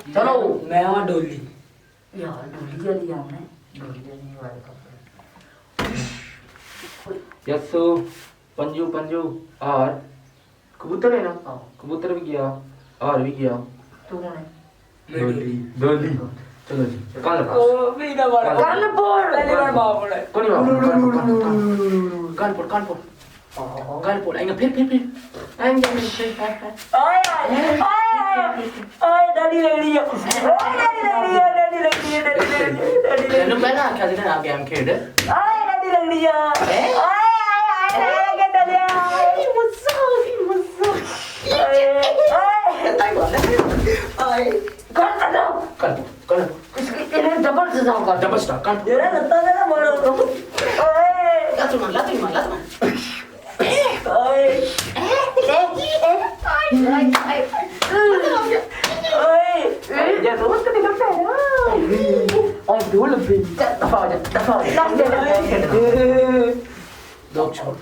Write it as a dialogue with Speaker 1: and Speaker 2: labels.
Speaker 1: चलो
Speaker 2: मैं वहाँ डोली
Speaker 1: यार डोली क्या लिया हमने डोली का नहीं वाले कपड़े
Speaker 3: यस्सु पंजू पंजू और कबूतर है ना
Speaker 1: हाँ।
Speaker 3: कबूतर भी गया और भी गया
Speaker 1: तू कौन है
Speaker 3: डोली डोली चलो जी कान लगा
Speaker 2: मेरा बड़ा
Speaker 1: कान फोड़
Speaker 2: पहली बार बाप पड़ा है
Speaker 3: कोनी बाबू कान फोड़ कान फोड़ आएंगे फिर आएंगे
Speaker 2: आए डैडी लग रही है डैडी लग रही है डैडी लग रही है डैडी लग रही है डैडी लग
Speaker 3: तेन पहला आख्या सी ना गेम खेड
Speaker 2: आए डैडी लग रही है आए के डैडी आए मुझसे आए
Speaker 1: कान दो
Speaker 3: कान
Speaker 1: इसके इन्हें डबल सजाओ कर
Speaker 3: डबल स्टार कान
Speaker 2: ये ना लगता है ना बोलो आए
Speaker 1: लातू मार
Speaker 2: आए
Speaker 1: ये दोस्त नहीं करता है और धूल भी दफा हो जा
Speaker 2: आए
Speaker 3: दो छोड़